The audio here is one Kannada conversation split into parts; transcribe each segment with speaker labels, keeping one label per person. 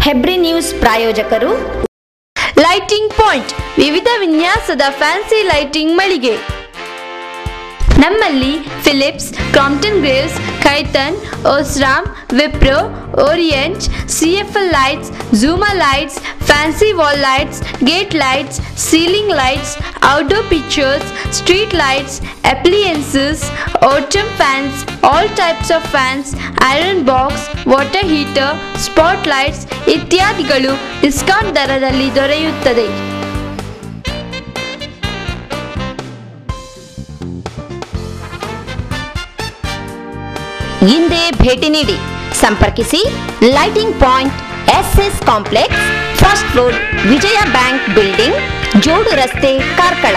Speaker 1: ಹೆಬ್ರಿ ನ್ಯೂಸ್ ಪ್ರಾಯೋಜಕರು
Speaker 2: ಲೈಟಿಂಗ್ ಪಾಯಿಂಟ್, ವಿವಿಧ ವಿನ್ಯಾಸದ ಫ್ಯಾನ್ಸಿ ಲೈಟಿಂಗ್ ಮಳಿಗೆ. ನಮ್ಮಲ್ಲಿ Philips, Crompton Greaves, Khaitan, Osram, Wipro, Orient, CFL lights, ಝೂಮಾ lights, fancy wall lights, gate lights, ceiling lights, outdoor pictures, street lights, appliances, autumn fans, all types of fans, iron box, water heater, spotlights ಇತ್ಯಾದಿಗಳು ಡಿಸ್ಕೌಂಟ್ ದರದಲ್ಲಿ ದೊರೆಯುತ್ತದೆ.
Speaker 1: ಹಿಂದೆ ಭೇಟಿ ನೀಡಿ, ಸಂಪರ್ಕಿಸಿ. Lighting point, SS complex, first floor, Vijaya bank building, Jodu Raste, Karkala.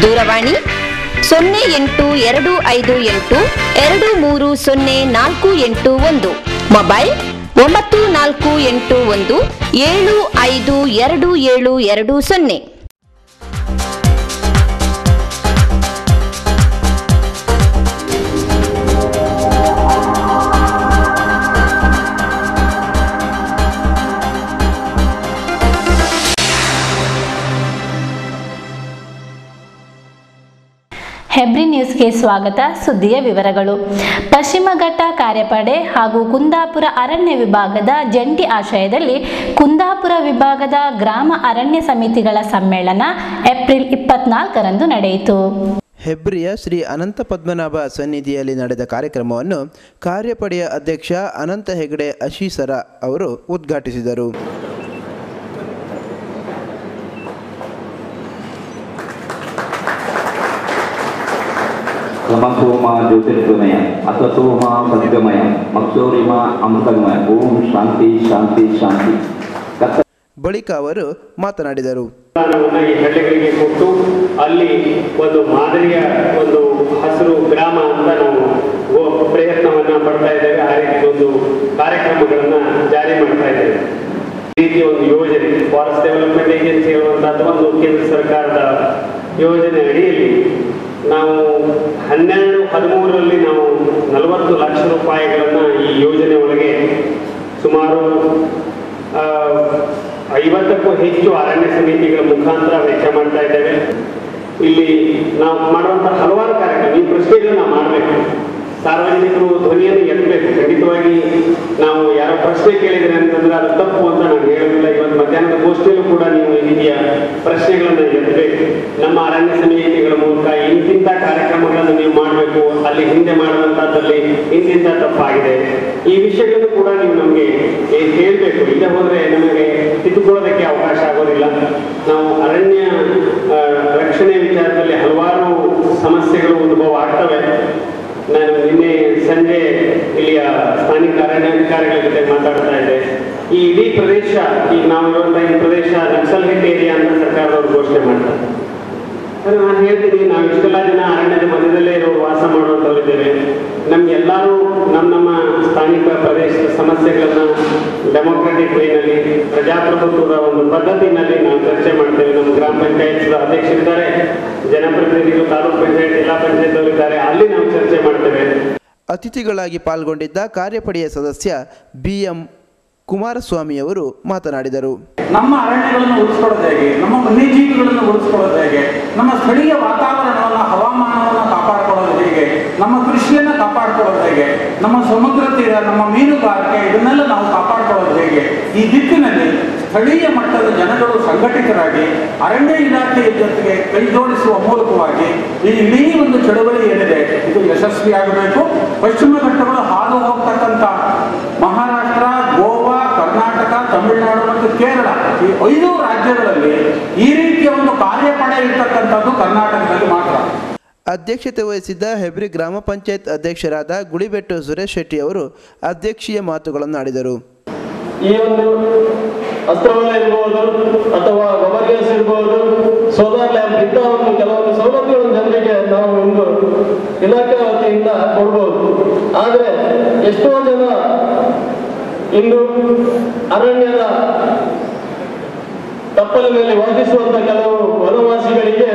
Speaker 1: ದೂರವಾಣಿ 0825823048. ಮೊಬೈಲ್ 9481752720.
Speaker 3: ಹೆಬ್ರಿ ನ್ಯೂಸ್ಗೆ ಸ್ವಾಗತ. ಸುದ್ದಿಯ ವಿವರಗಳು. ಪಶ್ಚಿಮ ಘಟ್ಟ ಕಾರ್ಯಪಡೆ ಹಾಗೂ ಕುಂದಾಪುರ ಅರಣ್ಯ ವಿಭಾಗದ ಜಂಟಿ ಆಶ್ರಯದಲ್ಲಿ ಕುಂದಾಪುರ ವಿಭಾಗದ ಗ್ರಾಮ ಅರಣ್ಯ ಸಮಿತಿಗಳ ಸಮ್ಮೇಳನ ಏಪ್ರಿಲ್ 24ರಂದು ನಡೆಯಿತು.
Speaker 4: ಹೆಬ್ರಿಯ ಶ್ರೀ ಅನಂತ ಪದ್ಮನಾಭ ಸನ್ನಿಧಿಯಲ್ಲಿ ನಡೆದ ಕಾರ್ಯಕ್ರಮವನ್ನು ಕಾರ್ಯಪಡೆಯ ಅಧ್ಯಕ್ಷ ಅನಂತ ಹೆಗಡೆ ಅಶೀಸರ ಅವರು ಉದ್ಘಾಟಿಸಿದರು.
Speaker 5: ಸಮಸೋಮ ಜ್ಯೋತಿರ್ಗಮಯ ಅಸಸೋಮ ಸದ್ಗಮಯ ಮಕ್ಷೋರಿಮ ಅಮೃತಗಮಯ. ಓಂ ಶಾಂತಿ ಶಾಂತಿ ಶಾಂತಿ.
Speaker 4: ಬಳಿಕ ಅವರು ಮಾತನಾಡಿದರು.
Speaker 6: ಈ ಹಳ್ಳಿಗಳಿಗೆ ಕೊಟ್ಟು ಅಲ್ಲಿ ಒಂದು ಮಾದರಿಯ ಒಂದು ಹಸಿರು ಗ್ರಾಮ ಅಂತ ನಾವು ಪ್ರಯತ್ನವನ್ನ ಪಡ್ತಾ ಇದ್ದೇವೆ. ಆ ರೀತಿ ಒಂದು ಕಾರ್ಯಕ್ರಮಗಳನ್ನ ಜಾರಿ ಮಾಡ್ತಾ ಇದ್ದೇವೆ. ಈ ರೀತಿಯ ಒಂದು ಯೋಜನೆ ಫಾರೆಸ್ಟ್ ಡೆವಲಪ್ಮೆಂಟ್ ಏಜೆನ್ಸಿ ಹೇಳುವಂತಹದ್ದು ಒಂದು ಕೇಂದ್ರ ಸರ್ಕಾರದ ಯೋಜನೆ ಅಡಿಯಲ್ಲಿ ನಾವು 12-13ರಲ್ಲಿ ನಾವು 40 ಲಕ್ಷ ರೂಪಾಯಿಗಳನ್ನ ಈ ಯೋಜನೆ ಒಳಗೆ ಸುಮಾರು 50ಕ್ಕೂ ಹೆಚ್ಚು ಅರಣ್ಯ ಸಮಿತಿಗಳ ಮುಖಾಂತರ ವೆಚ್ಚ ಮಾಡ್ತಾ ಇದ್ದೇವೆ. ಇಲ್ಲಿ ನಾವು ಮಾಡುವಂತಹ ಹಲವಾರು ಕಾರ್ಯಕ್ರಮ, ಈ ಪ್ರಶ್ನೆಗಳನ್ನ ನಾವು ಮಾಡಬೇಕು. ಸಾರ್ವಜನಿಕರು ಧ್ವನಿಯನ್ನು ಎತ್ತಬೇಕು. ಖಂಡಿತವಾಗಿ ನಾವು ಯಾರೋ ಪ್ರಶ್ನೆ ಕೇಳಿದ್ರೆ ಅಂತಂದ್ರೆ ಅದು ತಪ್ಪು ಅಂತ ನಾನು ಹೇಳೋದಿಲ್ಲ. ಇವತ್ತು ಮಧ್ಯಾಹ್ನದ ಗೋಷ್ಠಿಯಲ್ಲೂ ಕೂಡ ನೀವು ಈ ರೀತಿಯ ಪ್ರಶ್ನೆಗಳನ್ನ ಎತ್ತಬೇಕು. ನಮ್ಮ ಅರಣ್ಯ ಸಮಿತಿಗಳ ಮೂಲಕ ಇಂತಿಂಥ ಕಾರ್ಯಕ್ರಮಗಳನ್ನು ನೀವು ಮಾಡಬೇಕು, ಅಲ್ಲಿ ಹಿಂದೆ ಮಾಡುವಂತಹದ್ದಲ್ಲಿ ಇಂತಿಂಥ ತಪ್ಪಾಗಿದೆ, ಈ ವಿಷಯಗಳನ್ನು ಕೂಡ ನೀವು ನಮಗೆ ಹೇಳ್ಬೇಕು. ಇಲ್ಲದೆ ಹೋದ್ರೆ ನಮಗೆ ತಿದ್ದುಕೊಳ್ಳೋದಕ್ಕೆ ಅವಕಾಶ ಆಗೋದಿಲ್ಲ. ನಾವು ಅರಣ್ಯ ರಕ್ಷಣೆ ವಿಚಾರದಲ್ಲಿ ಹಲವಾರು ಸಮಸ್ಯೆಗಳು ಉದ್ಭವ ಆಗ್ತವೆ. ನಾನು ನಿನ್ನೆ ಸಂಜೆ ಇಲ್ಲಿಯ ಸ್ಥಾನಿಕ ಅರಣ್ಯಾಧಿಕಾರಿಗಳ ಜೊತೆ ಮಾತಾಡ್ತಾ ಇದ್ದೆ. ಈ ಇಡೀ ಪ್ರದೇಶ, ಈಗ ನಾವು ಇರುವಂತಹ ಈ ಪ್ರದೇಶ ನಕ್ಸಲ್ ಹಿಟ್ ಏರಿಯಾ ಅಂತ ಸರ್ಕಾರದವರು ಘೋಷಣೆ ಮಾಡ್ತಾರೆ. ನಾನು ಹೇಳ್ತೀನಿ, ನಾವು ಇಷ್ಟೆಲ್ಲ ಜನ ಅರಣ್ಯದ ಮಧ್ಯದಲ್ಲೇ ಇರೋರು ವಾಸ ಮಾಡುವಂಥವ್ರಿದ್ದೇವೆ. ನಮ್ಗೆಲ್ಲರೂ ನಮ್ಮ ಸ್ಥಾನಿಕ ಪ್ರದೇಶದ ಸಮಸ್ಯೆಗಳನ್ನ ಡೆಮೋಕ್ರೆಟಿಕ್ ವೇನಲ್ಲಿ, ಪ್ರಜಾಪ್ರಭುತ್ವದ ಒಂದು ಪದ್ಧತಿನಲ್ಲಿ ನಾವು ಚರ್ಚೆ ಮಾಡ್ತೇವೆ. ನಮ್ಮ ಗ್ರಾಮ ಪಂಚಾಯತ್ ಅಧ್ಯಕ್ಷರಿದ್ದಾರೆ, ಜನಪ್ರತಿನಿಧಿಗಳು, ತಾಲೂಕು ಪಂಚಾಯತ್, ಜಿಲ್ಲಾ ಪಂಚಾಯತ್ ಅವರಿದ್ದಾರೆ, ಅಲ್ಲಿ ನಾವು ಚರ್ಚೆ ಮಾಡ್ತೇವೆ.
Speaker 4: ಅತಿಥಿಗಳಾಗಿ ಪಾಲ್ಗೊಂಡಿದ್ದ ಕಾರ್ಯಪಡೆಯ ಸದಸ್ಯ BM ಕುಮಾರಸ್ವಾಮಿ ಅವರು ಮಾತನಾಡಿದರು.
Speaker 7: ನಮ್ಮ ಅರಣ್ಯಗಳನ್ನು ಉಳಿಸ್ಕೊಳ್ಳೋದು ಹೇಗೆ, ನಮ್ಮ ವನ್ಯಜೀವಿಗಳನ್ನು ಉಳಿಸ್ಕೊಳ್ಳೋದು ಹೇಗೆ, ನಮ್ಮ ಸ್ಥಳೀಯ ವಾತಾವರಣವನ್ನು, ಹವಾಮಾನವನ್ನು ಕಾಪಾಡ್ಕೊಳ್ಳೋದು ಹೇಗೆ, ನಮ್ಮ ಕೃಷಿಯನ್ನು ಕಾಪಾಡ್ಕೊಳ್ಳೋದು ಹೇಗೆ, ನಮ್ಮ ಸಮುದ್ರ ತೀರ, ನಮ್ಮ ಮೀನುಗಾರಿಕೆ, ಇದನ್ನೆಲ್ಲ ನಾವು ಕಾಪಾಡ್ಕೊಳ್ಳೋದು ಹೇಗೆ, ಈ ದಿಕ್ಕಿನಲ್ಲಿ ಸ್ಥಳೀಯ ಮಟ್ಟದ ಜನಗಳು ಸಂಘಟಿತರಾಗಿ ಅರಣ್ಯ ಇಲಾಖೆಯ ಜೊತೆಗೆ ಕೈ ಜೋಡಿಸುವ ಮೂಲಕವಾಗಿ ಈ ಇಡೀ ಒಂದು ಚಳವಳಿ ಏನಿದೆ ಇದು ಯಶಸ್ವಿಯಾಗಬೇಕು. ಪಶ್ಚಿಮ ಘಟ್ಟಗಳು ಹಾದು ಹೋಗ್ತಕ್ಕಂಥ ಮಹಾರಾಷ್ಟ್ರ, ಗೋವಾ, ಕರ್ನಾಟಕ, ತಮಿಳುನಾಡು ಮತ್ತು ಕೇರಳ, ಈ 5 ರಾಜ್ಯಗಳಲ್ಲಿ ಈ ರೀತಿಯ ಒಂದು ಕಾರ್ಯಪಡೆ ಇರ್ತಕ್ಕಂಥದ್ದು ಕರ್ನಾಟಕದಲ್ಲಿ ಮಾತ್ರ.
Speaker 4: ಅಧ್ಯಕ್ಷತೆ ವಹಿಸಿದ್ದ ಹೆಬ್ರಿ ಗ್ರಾಮ ಪಂಚಾಯತ್ ಅಧ್ಯಕ್ಷರಾದ ಗುಳಿಬೆಟ್ಟು ಸುರೇಶ್ ಶೆಟ್ಟಿ ಅವರು ಅಧ್ಯಕ್ಷೀಯ ಮಾತುಗಳನ್ನು ಆಡಿದರು.
Speaker 8: ಈ ಒಂದು ಅಸ್ತ್ರಗಳ ಇರ್ಬೋದು ಅಥವಾ ಗೊಬ್ಬರ ಗ್ಯಾಸ್ ಇರ್ಬೋದು, ಸೋಲಾರ್ ಲ್ಯಾಂಪ್ ಇಂಥ ಒಂದು ಕೆಲವೊಂದು ಸೌಲಭ್ಯಗಳನ್ನು ಜನರಿಗೆ ನಾವು ಒಂದು ಇಲಾಖೆ ವತಿಯಿಂದ ಕೊಡ್ಬೋದು. ಆದರೆ ಎಷ್ಟೋ ಜನ ಇಂದು ಅರಣ್ಯದ ತಪ್ಪಲಿನಲ್ಲಿ ವಾಸಿಸುವಂತ ಕೆಲವು ವನವಾಸಿಗಳಿಗೆ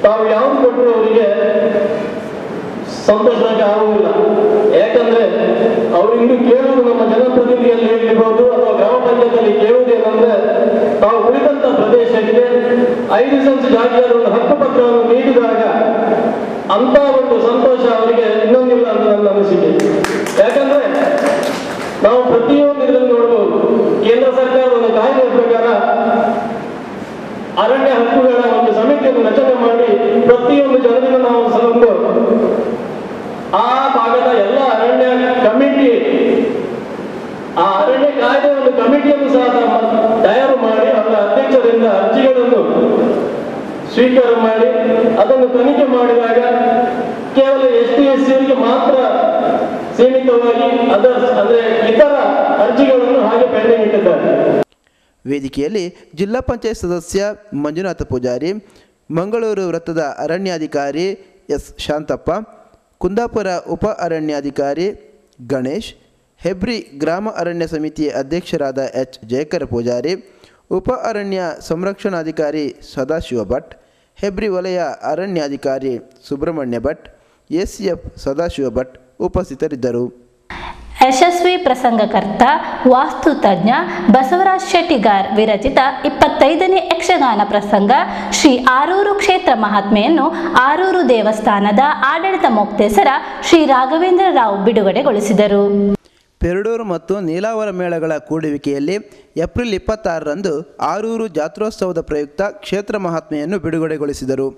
Speaker 8: ತಾವು ಯಾವುದು ಕೊಟ್ಟರು ಅವರಿಗೆ ಸಂತೋಷಕ್ಕೆ ಆಗುವುದಿಲ್ಲ. ಯಾಕಂದ್ರೆ ಅವರು ಇನ್ನು ಕೇಳುವುದು ನಮ್ಮ ಜನಪ್ರತಿನಿಧಿಯಲ್ಲಿ ಇರಬಹುದು ಅಥವಾ ಗ್ರಾಮ 5 ಸೆನ್ಸ್ ಜಾಗದ ಒಂದು ಹಕ್ಕು ಪತ್ರವನ್ನು ನೀಡಿದಾಗ ಅಂತ ಒಂದು ಸಂತೋಷ ಅವರಿಗೆ ಇನ್ನೊಂದಿಲ್ಲ ಅಂತ ನನ್ನ ಅನಿಸಿಕೆ. ಯಾಕಂದ್ರೆ ನಾವು ಪ್ರತಿಯೊಂದು ಇದನ್ನು ನೋಡಬಹುದು. ಕೇಂದ್ರ ಸರ್ಕಾರದ ಒಂದು ಕಾಯ್ದೆಯ ಪ್ರಕಾರ ಅರಣ್ಯ ಹಕ್ಕುಗಳ ಒಂದು ಸಮಿತಿಯನ್ನು ರಚನೆ ಮಾಡಿ ಪ್ರತಿಯೊಂದು ಜನರಿಂದ ನಾವು ಒಂದು ಆ ಭಾಗದ ಎಲ್ಲ ಅರಣ್ಯ ಕಮಿಟಿ, ಆ ಅರಣ್ಯ ಕಾಯ್ದೆ ಒಂದು ಕಮಿಟಿಯನ್ನು ಸಹ ತಯಾರು ಮಾಡಿ ಅವರ ಅಧ್ಯಕ್ಷರಿಂದ ಅರ್ಜಿಗಳನ್ನು ಸ್ವೀಕಾರ ಮಾಡಿ ಅದನ್ನು ತನಿಖೆ ಮಾಡಿದಾಗ ಕೇವಲ ST/SC ಮಾತ್ರ ಸೀಮಿತವಾಗಿ ಅಂದ್ರೆ ಇತರ ಅರ್ಜಿಗಳನ್ನು ಹಾಗೆ ಪೆಂಡಿಂಗ್ ಇಟ್ಟಿದ್ದಾರೆ.
Speaker 4: ವೇದಿಕೆಯಲ್ಲಿ ಜಿಲ್ಲಾ ಪಂಚಾಯತ್ ಸದಸ್ಯ ಮಂಜುನಾಥ ಪೂಜಾರಿ, ಮಂಗಳೂರು ವೃತ್ತದ ಅರಣ್ಯಾಧಿಕಾರಿ ಎಸ್ ಶಾಂತಪ್ಪ, ಕುಂದಾಪುರ ಉಪ ಅರಣ್ಯಾಧಿಕಾರಿ ಗಣೇಶ್, ಹೆಬ್ರಿ ಗ್ರಾಮ ಅರಣ್ಯ ಸಮಿತಿಯ ಅಧ್ಯಕ್ಷರಾದ ಎಚ್ ಜಯಕರ ಪೂಜಾರಿ, ಉಪ ಅರಣ್ಯ ಸಂರಕ್ಷಣಾಧಿಕಾರಿ ಸದಾಶಿವ ಭಟ್, ಹೆಬ್ರಿ ವಲಯ ಅರಣ್ಯಾಧಿಕಾರಿ ಸುಬ್ರಹ್ಮಣ್ಯ ಭಟ್, ACF ಸದಾಶಿವ ಭಟ್ ಉಪಸ್ಥಿತರಿದ್ದರು.
Speaker 3: ಯಶಸ್ವಿ ಪ್ರಸಂಗಕರ್ತ ವಾಸ್ತುತಜ್ಞ ಬಸವರಾಜ್ ಶೆಟ್ಟಿಗಾರ್ ವಿರಚಿತ 25ನೇ ಯಕ್ಷಗಾನ ಪ್ರಸಂಗ ಶ್ರೀ ಆರೂರು ಕ್ಷೇತ್ರ ಮಹಾತ್ಮೆಯನ್ನು ಆರೂರು ದೇವಸ್ಥಾನದ ಆಡಳಿತ ಮೊಕ್ತೇಸರ ಶ್ರೀ ರಾಘವೇಂದ್ರ ರಾವ್ ಬಿಡುಗಡೆಗೊಳಿಸಿದರು.
Speaker 4: ಪೆರಡೂರು ಮತ್ತು ನೀಲಾವರ ಮೇಳಗಳ ಕೂಡುವಿಕೆಯಲ್ಲಿ ಏಪ್ರಿಲ್ 26ರಂದು ಆರೂರು ಜಾತ್ರೋತ್ಸವದ ಪ್ರಯುಕ್ತ ಕ್ಷೇತ್ರ ಮಹಾತ್ಮೆಯನ್ನು ಬಿಡುಗಡೆಗೊಳಿಸಿದರು.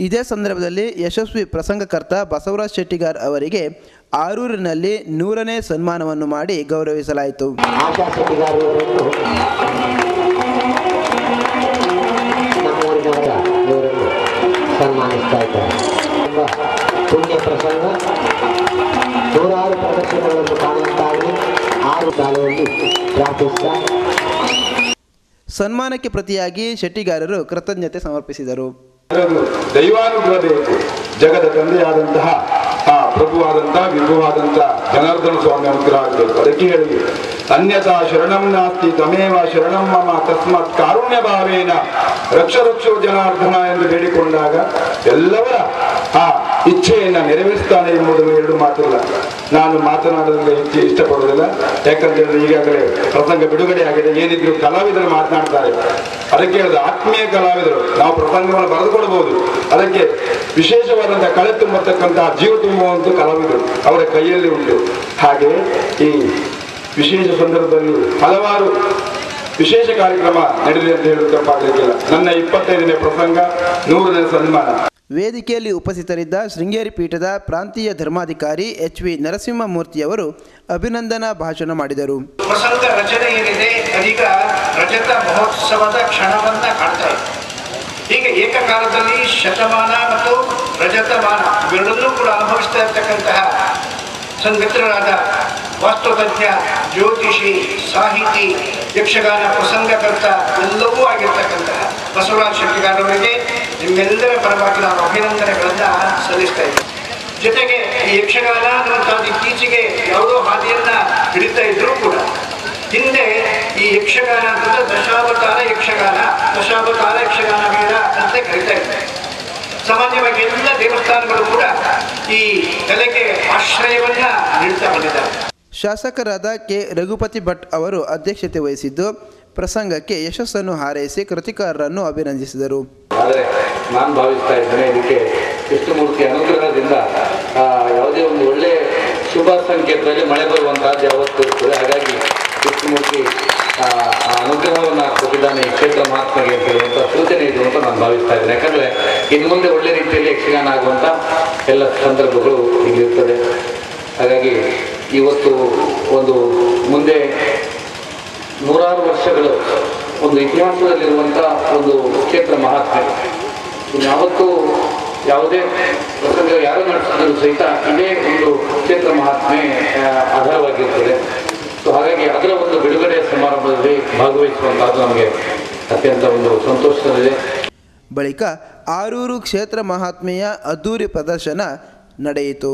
Speaker 4: ಇದೇ ಸಂದರ್ಭದಲ್ಲಿ ಯಶಸ್ವಿ ಪ್ರಸಂಗಕರ್ತ ಬಸವರಾಜ್ ಶೆಟ್ಟಿಗಾರ್ ಅವರಿಗೆ ಆರೂರಿನಲ್ಲಿ 100ನೇ ಸನ್ಮಾನವನ್ನು ಮಾಡಿ ಗೌರವಿಸಲಾಯಿತು.
Speaker 9: ಸನ್ಮಾನಿಸ್ತಾ ಇದ್ದಾರೆ. ಪುಣ್ಯ ಪ್ರಸಂಗ, ನೂರಾರು ಪ್ರದರ್ಶನಗಳನ್ನು ಕಾಣುವಂತಾಗಿ ಆರು ಶಾಲೆಯಲ್ಲಿ ಪ್ರಾರ್ಥಿಸ್ತಾ
Speaker 4: ಸನ್ಮಾನಕ್ಕೆ ಪ್ರತಿಯಾಗಿ ಶೆಟ್ಟಿಗಾರರು ಕೃತಜ್ಞತೆ ಸಮರ್ಪಿಸಿದರು.
Speaker 10: ದೈವಾನುಗ್ರಹ ಬೇಕು. ಜಗದ ತಂದೆಯಾದಂತಹ ಆ ಪ್ರಭುವಾದಂತಹ ವಿಭುವಾದಂತಹ ಜನಾರ್ದನ ಸ್ವಾಮಿ ಅನುಗ್ರಹ ಆಗಬೇಕು. ಅದಕ್ಕೆ ಹೇಳಿ ಅನ್ಯಥಾ ಶರಣಂ ನಾಸ್ತಿ ತಮೇವ ಶರಣಂ ಮಮ ತಸ್ಮಾತ್ ಕಾರುಣ್ಯ ಭಾವೇನ ರಕ್ಷ ರಕ್ಷೋ ಜನಾರ್ದನ ಎಂದು ಬೇಡಿಕೊಂಡಾಗ ಎಲ್ಲವರ ಆ ಇಚ್ಛೆಯನ್ನು ನೆರವೇರಿಸ್ತಾನೆ ಎಂಬುದನ್ನು ಎರಡು ಮಾತಿಲ್ಲ. ನಾನು ಮಾತನಾಡೋದಕ್ಕೆ ಇಷ್ಟಪಡೋದಿಲ್ಲ. ಯಾಕಂತೇಳಿದ್ರೆ ಈಗಾಗಲೇ ಪ್ರಸಂಗ ಬಿಡುಗಡೆ ಆಗಿದೆ. ಏನಿದ್ರು ಕಲಾವಿದರು ಮಾತನಾಡ್ತಾರೆ. ಅದಕ್ಕೆ ಹೇಳಿದ ಆತ್ಮೀಯ ಕಲಾವಿದರು ನಾವು ಪ್ರಸಂಗವನ್ನು ಬರೆದುಕೊಡಬಹುದು. ಅದಕ್ಕೆ ವಿಶೇಷವಾದಂತಹ ಕಳೆ ತುಂಬತಕ್ಕಂತಹ ಜೀವ ತುಂಬುವಂತ ಕಲಾವಿದರು ಅವರ ಕೈಯಲ್ಲಿ ಉಂಟು. ಹಾಗೆ ಈ ವಿಶೇಷ ಸಂದರ್ಭದಲ್ಲಿ ಹಲವಾರು ವಿಶೇಷ ಕಾರ್ಯಕ್ರಮ ನಡೆದಿದೆ ಅಂತ ಹೇಳಲು ತಪ್ಪಾಗಲಿಕ್ಕಿಲ್ಲ. ನನ್ನ 25ನೇ ಪ್ರಸಂಗ 100ನೇ ಸನ್ಮಾನ.
Speaker 4: ವೇದಿಕೆಯಲ್ಲಿ ಉಪಸ್ಥಿತರಿದ್ದ ಶೃಂಗೇರಿ ಪೀಠದ ಪ್ರಾಂತೀಯ ಧರ್ಮಾಧಿಕಾರಿ HV ನರಸಿಂಹಮೂರ್ತಿಯವರು ಅಭಿನಂದನಾ ಭಾಷಣ ಮಾಡಿದರು.
Speaker 11: ಪ್ರಸಂಗ ರಚನೆ ಏನಿದೆ ಅದೀಗ ರಜತ ಮಹೋತ್ಸವದ ಕ್ಷಣವನ್ನ ಕಾಣ್ತಾ ಇದೆ. ಹೀಗೆ ಏಕಕಾಲದಲ್ಲಿ ಶತಮಾನ ಮತ್ತು ರಜತಮಾನ ಇವೆರಡನ್ನೂ ಕೂಡ ಅನುಭವಿಸ್ತಾ ಇರ್ತಕ್ಕಂತಹ ಸಂಗತರಾದ ವಾಸ್ತುತಜ್ಞ, ಜ್ಯೋತಿಷಿ, ಸಾಹಿತಿ, ಯಕ್ಷಗಾನ ಪ್ರಸಂಗಕರ್ತ ಎಲ್ಲವೂ ಆಗಿರ್ತಕ್ಕಂತಹ ಬಸವರಾಜ್ ಶೆಟ್ಟಿಗಾರ್ ಅವರಿಗೆ ನಿಮ್ಮೆಲ್ಲರ ಪರವಾಗಿ ನಾನು ಅಭಿನಂದನೆಗಳನ್ನು ಸಲ್ಲಿಸ್ತಾ ಇದ್ದೀನಿ. ಜೊತೆಗೆ ಈ ಯಕ್ಷಗಾನ ಅನ್ನುವಂಥದ್ದು ಇತ್ತೀಚೆಗೆ ಯಾವುದೋ ಹಾದಿಯನ್ನ ಹಿಡಿತಾ ಇದ್ರೂ ಕೂಡ ಹಿಂದೆ ಈ ಯಕ್ಷಗಾನ ಅಂತ ದಶಾವತಾರ ಯಕ್ಷಗಾನ, ದಶಾವತಾರ ಯಕ್ಷಗಾನ ಮೇಳ ಅಂತ ಕರೀತಾ ಇದ್ದಾರೆ. ಸಾಮಾನ್ಯವಾಗಿ ಎಲ್ಲ ದೇವಸ್ಥಾನಗಳು ಕೂಡ ಈ ಕಲೆಗೆ ಆಶ್ರಯವನ್ನ ನೀಡ್ತಾ ಬಂದಿದ್ದಾರೆ.
Speaker 4: ಶಾಸಕರಾದ ಕೆ ರಘುಪತಿ ಭಟ್ ಅವರು ಅಧ್ಯಕ್ಷತೆ ವಹಿಸಿದ್ದು ಪ್ರಸಂಗಕ್ಕೆ ಯಶಸ್ಸನ್ನು ಹಾರೈಸಿ ಕೃತಿಕಾರರನ್ನು ಅಭಿನಂದಿಸಿದರು.
Speaker 5: ಆದರೆ ನಾನು ಭಾವಿಸ್ತಾ ಇದ್ದೇನೆ ಇದಕ್ಕೆ ಕೃಷ್ಣಮೂರ್ತಿ ಅನುಗ್ರಹದಿಂದ ಯಾವುದೇ ಒಂದು ಒಳ್ಳೆ ಶುಭ ಸಂಕೇತದಲ್ಲಿ ಮಳೆ ಬರುವಂತಹದ್ದು ಯಾವತ್ತೂ ಇರ್ತದೆ. ಹಾಗಾಗಿ ಕೃಷ್ಣಮೂರ್ತಿ ಅನುಗ್ರಹವನ್ನು ಕೊಟ್ಟಿದ್ದಾನೆ ಈ ಕ್ಷೇತ್ರ ಮಹಾತ್ಮೆಗೆ ಅಂತ ಹೇಳುವಂಥ ಸೂಚನೆ ಇದು ಅಂತ ನಾನು ಭಾವಿಸ್ತಾ ಇದ್ದೇನೆ. ಯಾಕಂದರೆ ಇನ್ನು ಮುಂದೆ ಒಳ್ಳೆ ರೀತಿಯಲ್ಲಿ ಯಕ್ಷಗಾನ ಆಗುವಂಥ ಎಲ್ಲ ಸಂದರ್ಭಗಳು ಇಲ್ಲಿರ್ತದೆ. ಹಾಗಾಗಿ ಇವತ್ತು ಒಂದು ಮುಂದೆ ನೂರಾರು ವರ್ಷಗಳು ಒಂದು ಇತಿಹಾಸದಲ್ಲಿರುವಂಥ ಒಂದು ಕ್ಷೇತ್ರ ಮಹಾತ್ಮೆ ಯಾವತ್ತೂ ಯಾವುದೇ ಪ್ರಸಂಗ ಯಾರು ನಡೆಸಿದ್ರು ಸಹಿತ ಇದೇ ಒಂದು ಕ್ಷೇತ್ರ ಮಹಾತ್ಮೆ ಆಧಾರವಾಗಿರ್ತದೆ. ಸೊ ಹಾಗಾಗಿ ಅದರ ಒಂದು ಬಿಡುಗಡೆ ಸಮಾರಂಭದಲ್ಲಿ ಭಾಗವಹಿಸುವಂತಹದ್ದು ನಮಗೆ ಅತ್ಯಂತ ಒಂದು ಸಂತೋಷವಿದೆ.
Speaker 4: ಬಳಿಕ ಆರೂರು ಕ್ಷೇತ್ರ ಮಹಾತ್ಮೆಯ ಅದ್ದೂರಿ ಪ್ರದರ್ಶನ ನಡೆಯಿತು.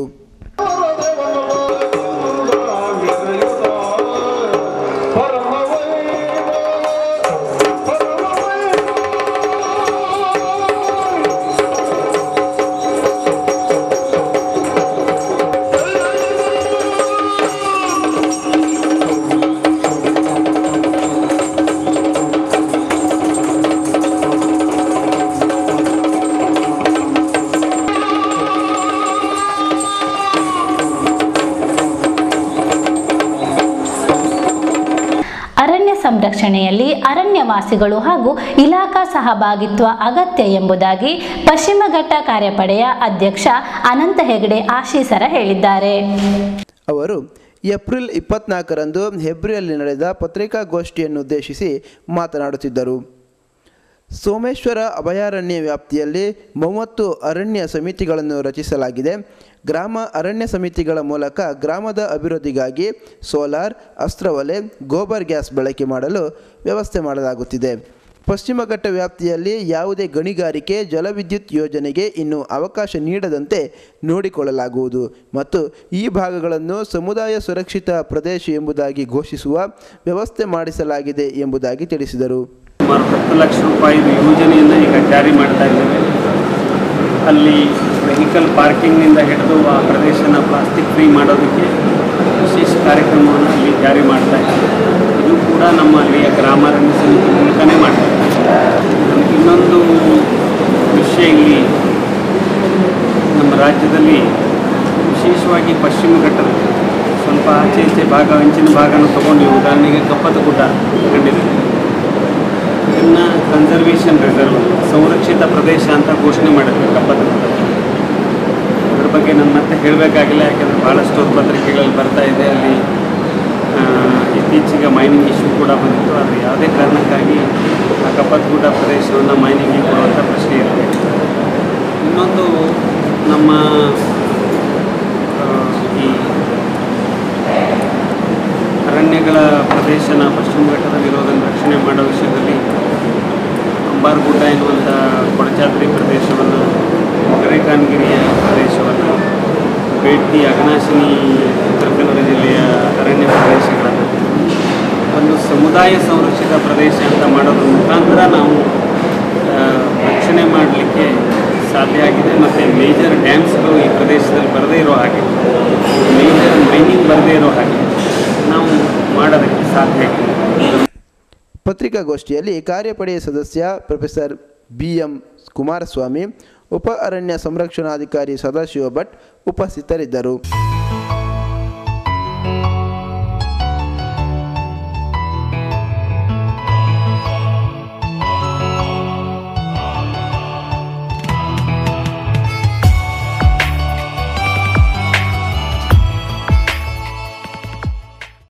Speaker 3: ರಕ್ಷಣೆಯಲ್ಲಿ ಅರಣ್ಯವಾಸಿಗಳು ಹಾಗೂ ಇಲಾಖಾ ಸಹಭಾಗಿತ್ವ ಅಗತ್ಯ ಎಂಬುದಾಗಿ ಪಶ್ಚಿಮ ಘಟ್ಟ ಕಾರ್ಯಪಡೆಯ ಅಧ್ಯಕ್ಷ ಅನಂತ ಹೆಗಡೆ ಆಶೀಸರ ಹೇಳಿದ್ದಾರೆ.
Speaker 4: ಅವರು ಏಪ್ರಿಲ್ 24ರಂದು ಹೆಬ್ರಿಯಲ್ಲಿ ನಡೆದ ಪತ್ರಿಕಾಗೋಷ್ಠಿಯನ್ನುದ್ದೇಶಿಸಿ ಮಾತನಾಡುತ್ತಿದ್ದರು. ಸೋಮೇಶ್ವರ ಅಭಯಾರಣ್ಯ ವ್ಯಾಪ್ತಿಯಲ್ಲಿ 30 ಅರಣ್ಯ ಸಮಿತಿಗಳನ್ನು ರಚಿಸಲಾಗಿದೆ. ಗ್ರಾಮ ಅರಣ್ಯ ಸಮಿತಿಗಳ ಮೂಲಕ ಗ್ರಾಮದ ಅಭಿವೃದ್ಧಿಗಾಗಿ ಸೋಲಾರ್, ಅಸ್ತ್ರವಲೆ, ಗೋಬರ್ ಗ್ಯಾಸ್ ಬಳಕೆ ಮಾಡಲು ವ್ಯವಸ್ಥೆ ಮಾಡಲಾಗುತ್ತಿದೆ. ಪಶ್ಚಿಮ ಘಟ್ಟ ವ್ಯಾಪ್ತಿಯಲ್ಲಿ ಯಾವುದೇ ಗಣಿಗಾರಿಕೆ, ಜಲವಿದ್ಯುತ್ ಯೋಜನೆಗೆ ಇನ್ನೂ ಅವಕಾಶ ನೀಡದಂತೆ ನೋಡಿಕೊಳ್ಳಲಾಗುವುದು ಮತ್ತು ಈ ಭಾಗಗಳನ್ನು ಸಮುದಾಯ ಸುರಕ್ಷಿತ ಪ್ರದೇಶ ಎಂಬುದಾಗಿ ಘೋಷಿಸುವ ವ್ಯವಸ್ಥೆ ಮಾಡಿಸಲಾಗಿದೆ ಎಂಬುದಾಗಿ ತಿಳಿಸಿದರು.
Speaker 6: ಸುಮಾರು 10 ಲಕ್ಷ ರೂಪಾಯಿ ಯೋಜನೆಯನ್ನು ಈಗ ಜಾರಿ ಮಾಡ್ತಾ ಇದ್ದೇವೆ. ಅಲ್ಲಿ ವೆಹಿಕಲ್ ಪಾರ್ಕಿಂಗ್ನಿಂದ ಹಿಡಿದು ಆ ಪ್ರದೇಶನ ಪ್ಲಾಸ್ಟಿಕ್ ಫ್ರೀ ಮಾಡೋದಕ್ಕೆ ವಿಶೇಷ ಕಾರ್ಯಕ್ರಮವನ್ನು ಅಲ್ಲಿ ಜಾರಿ ಮಾಡ್ತಾ ಇದ್ದೇವೆ. ಇದು ಕೂಡ ನಮ್ಮ ಅಲ್ಲಿಯ ಗ್ರಾಮಾರಣ್ಯ ಸಮಿತಿ ಮೂಲಕನೇ ಮಾಡ್ತಾ ಇದ್ದೇವೆ. ಇನ್ನೊಂದು ವಿಷಯ, ಇಲ್ಲಿ ನಮ್ಮ ರಾಜ್ಯದಲ್ಲಿ ವಿಶೇಷವಾಗಿ ಪಶ್ಚಿಮ ಘಟ್ಟದಲ್ಲಿ ಸ್ವಲ್ಪ ಆಚೆ ಈಚೆ ಭಾಗ, ಅಂಚಿನ ಭಾಗನ ತೊಗೊಂಡು, ಉದಾಹರಣೆಗೆ ಕಪ್ಪತಗುಡ್ಡ ಕಂಡಿದ್ದೀವಿ. ಇದನ್ನು ಕನ್ಸರ್ವೇಷನ್ ರಿಸರ್ವ್, ಸಂರಕ್ಷಿತ ಪ್ರದೇಶ ಅಂತ ಘೋಷಣೆ ಮಾಡಿದ್ವಿ ಕಪ್ಪತಗುಡ್ಡ. ಅದ್ರ ಬಗ್ಗೆ ನಾನು ಮತ್ತೆ ಹೇಳಬೇಕಾಗಿಲ್ಲ, ಯಾಕೆಂದರೆ ಭಾಳಷ್ಟು ಪತ್ರಿಕೆಗಳಲ್ಲಿ ಬರ್ತಾ ಇದೆ. ಅಲ್ಲಿ ಇತ್ತೀಚೆಗೆ ಮೈನಿಂಗ್ ಇಶ್ಯೂ ಕೂಡ ಬಂದಿತ್ತು. ಆದರೆ ಯಾವುದೇ ಕಾರಣಕ್ಕಾಗಿ ಆ ಕಪ್ಪತಗುಡ್ಡ ಪ್ರದೇಶವನ್ನು ಮೈನಿಂಗ್ಗೆ ಕೊಡುವಂಥ ಪ್ರಶ್ನೆ ಇರಲಿ. ಇನ್ನೊಂದು, ನಮ್ಮ ಈ ಅರಣ್ಯಗಳ ಪ್ರದೇಶನ ಪಶ್ಚಿಮ ಘಟ್ಟದಲ್ಲಿ ಇರೋದನ್ನು ರಕ್ಷಣೆ ಮಾಡೋ ವಿಷಯದಲ್ಲಿ ಅಂಬಾರ್ಗುಡ್ಡ ಎನ್ನುವಂಥ ಕೊಡಚಾದ್ರಿ ಪ್ರದೇಶವನ್ನು, ಗರೇಕಾನ್ಗಿರಿಯ ಪ್ರದೇಶವನ್ನು, ಬೇಡ್ತಿ, ಅಘನಾಶಿನಿ, ಉತ್ತರ ಕನ್ನಡ ಜಿಲ್ಲೆಯ ಅರಣ್ಯ ಪ್ರದೇಶಗಳನ್ನು ಒಂದು ಸಮುದಾಯ ಸಂರಕ್ಷಿತ ಪ್ರದೇಶ ಅಂತ ಮಾಡೋದ್ರ ಮುಖಾಂತರ ನಾವು ರಕ್ಷಣೆ ಮಾಡಲಿಕ್ಕೆ ಸಾಧ್ಯ ಆಗಿದೆ. ಮತ್ತು ಮೇಜರ್ ಡ್ಯಾಮ್ಸ್ಗಳು ಈ ಪ್ರದೇಶದಲ್ಲಿ ಬರದೇ ಇರೋ ಹಾಗೆ, ಮೇಜರ್ ಮೈನಿಂಗ್ ಬರದೇ ಇರೋ ಹಾಗೆ ನಾವು ಮಾಡೋದಕ್ಕೆ ಸಾಧ್ಯ ಆಗಿದೆ.
Speaker 4: ಪತ್ರಿಕಾಗೋಷ್ಠಿಯಲ್ಲಿ ಕಾರ್ಯಪಡೆಯ ಸದಸ್ಯ ಪ್ರೊಫೆಸರ್ BM ಕುಮಾರಸ್ವಾಮಿ, ಉಪ ಅರಣ್ಯ ಸಂರಕ್ಷಣಾಧಿಕಾರಿ ಸದಾಶಿವ ಭಟ್ ಉಪಸ್ಥಿತರಿದ್ದರು.